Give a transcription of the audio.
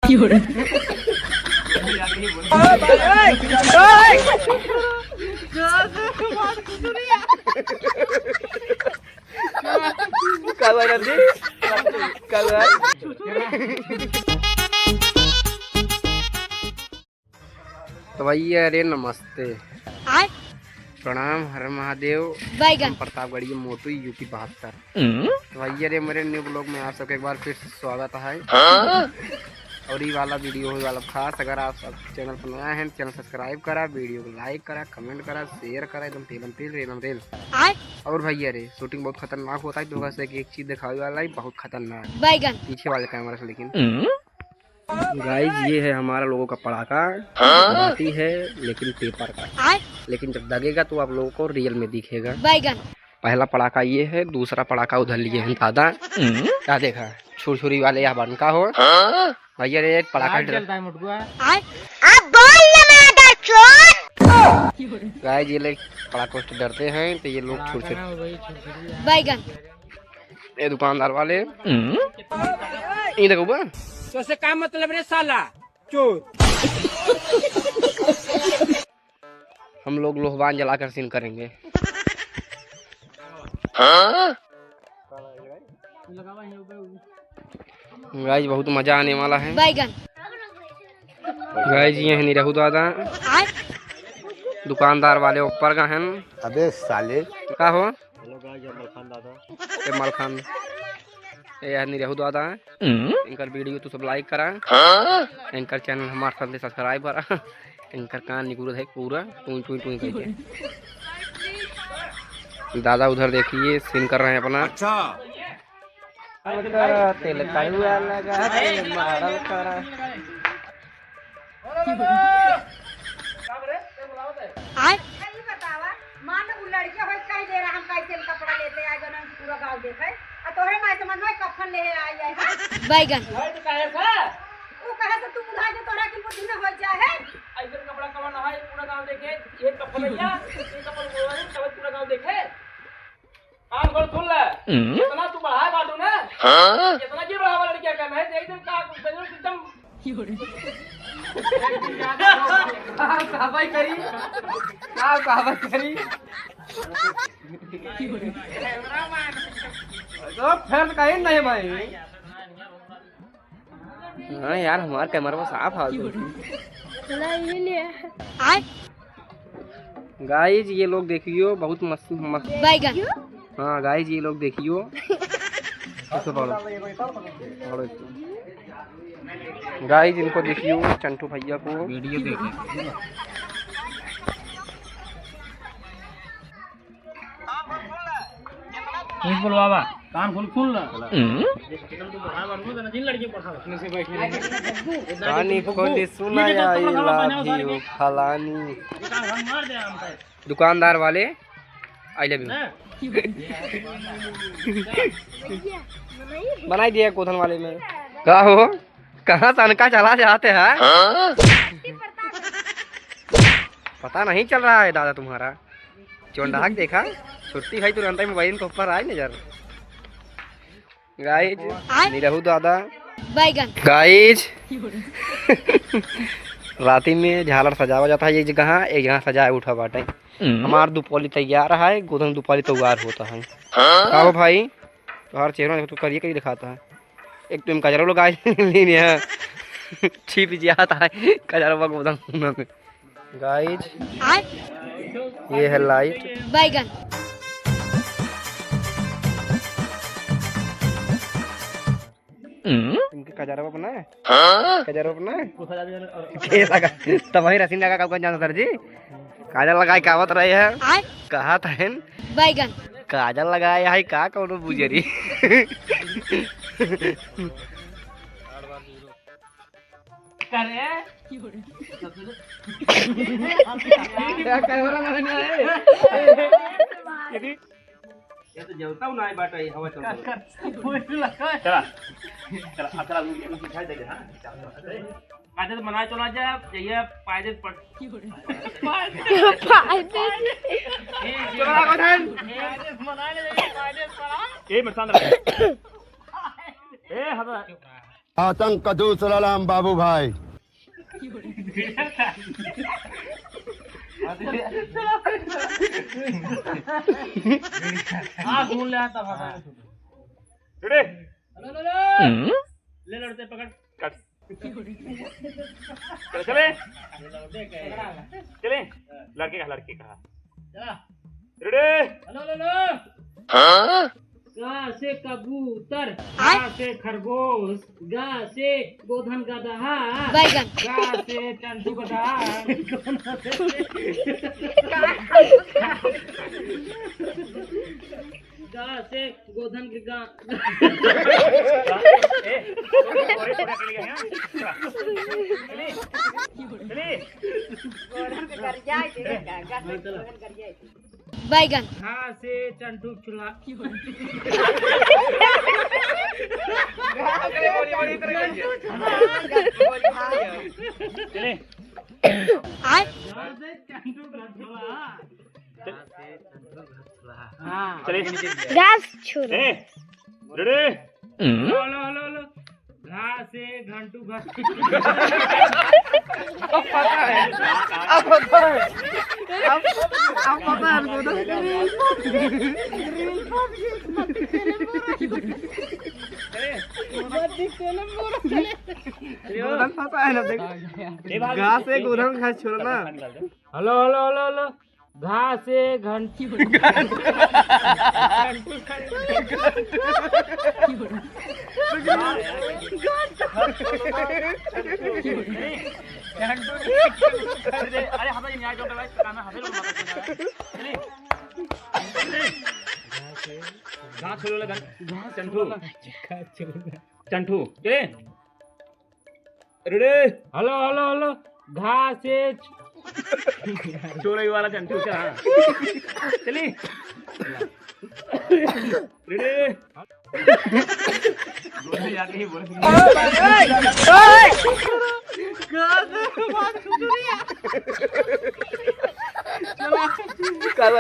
तो भैया अरे नमस्ते, प्रणाम, हर महादेव। प्रतापगढ़ मोटू यूपी 72। तो भैया अरे मेरे न्यू ब्लॉग में आप सबका एक बार फिर से स्वागत है। और ये वाला वीडियो हो वाला खास, अगर आप सब चैनल पर नया है चैनल सब्सक्राइब करा, वीडियो को लाइक करा, कमेंट करा, शेयर करा, एकदम तेल। और भैया रे शूटिंग बहुत खतरनाक होता है, तो से एक चीज दिखाने वाला है बहुत खतरनाक पीछे वाले कैमरा से। लेकिन गाइस ये है हमारा लोगों का पटाखा, बाटी है लेकिन पेपर का, लेकिन जब दगेगा तो आप लोगों को रियल में दिखेगा। पहला पटाखा ये है, दूसरा पटाखा उधर लिए हैं दादा। क्या देखा छुरछुरी वाले या बनका हो भैया रे, एक पटाखा गाइस ये लोग पटाखों से डरते हैं, तो ये लोग छुरछुरी ये दुकानदार वाले ये देखो तो से क्या मतलब रे साला चोर। हम लोग लोहबान जलाकर सीन करेंगे। गाइस बहुत मजा आने वाला है। गाइस ये है निरहु दादा, दुकानदार वाले ऊपर का है। अबे साले का हो मलखान ये निरहु दादा है। इनकर वीडियो तो सब लाइक करा, इनकर चैनल हमारे साथ सब्सक्राइब करा। इनकर कान निकुल है पूरा टूई करके। दादा उधर देखिए सीन कर रहे हैं अपना। अच्छा तेल लगा मारल करा। बैगन वो कहे तो तू बुझा जे तोरा के बुद्धि न होय जाय है। ऐसन कपड़ा कवा न है पूरा गांव देखे, ये कपड़ा या ये कपड़ा बोला है सब पूरा गांव देखे। काम कर सुन ले, इतना तू बढ़ाए बाटू ना, इतना जी बढ़ावा लड़कियां का है, एकदम का बेजोर एकदम कहावत करी कहावत करी तो फिर कहीं नहीं भाई। हाँ यार हमारे कैमरा में साफ आ गाइस ये लोग देखियो बहुत मस्त बैगन। हाँ गाइस ये लोग देखियो। गाइस इनको देखियो, चंटू भैया को वीडियो देखिए। बाबा कान खोल सुना फलानी दुकानदार वाले आई लव यू बनाई दिया कोधन वाले में। का हो कहाँ तनका चला जाते हैं पता नहीं चल रहा है दादा तुम्हारा। चौंडाक देखा छुट्टी है तुरंत मोबाइल के ऊपर आए नजर। गाइज निरहु दादा गाइज राती में झालर सजावा जाता है। ये जगह एक जगह सजाए उठा बाटे। हमार दुपौली तैयार है, गोधन दुपौली तैयार होता है। आओ भाई तो हर चेहरा तो करिए कहीं दिखाता है। एक तुम कजरा लोग गाइज छिप जाता है कजरा गोधन में। गाइज ये है लाइट बैगन। इनके कजरा बना है, कजरा बना है तब वही रसीन लगा कब जाना सर जी। काजल लगाए कावत रहे है कहा था बैगन। काजल लगाया है का कौन बुझरी करे ये तो जलता हूं ना बाटा ये हवा चल चला चला अकरा दिखाई दे। हां काजे तो बनाए चला जा ये पायदे पट पायदे ए चला कोठन बनाए ले पायदे पड़ा ए मसान ए हवा आतंक का दूसरा नाम बाबू भाई। हाँ घूम ले आता भागा रेडी ले लड़ते पकड़ कट चले चले लड़के कहा चला रेडी हेलो हेलो गा से कबूतर गा से खरगोश गा से गोधन गधा बैगन गा से चंदू गधा गा से गोधन के गा बैगन घा से चंटू चूल्हा चले हाँ चले घास छोड़ो रेडी लो लो लो लो घा से घंटू घास घास से गोधन घास छोड़ना। हेलो हेलो हेलो हेलो घा से घंटी अरे हाथ में न्याय करते भाई कान में हाथ में चले घास छोड़ ले घास चंटू चंटू चले रेडी हेलो हेलो हेलो घा से छोड़े वाला चंटू चला चली रेडी बोले जाके ही बोले कल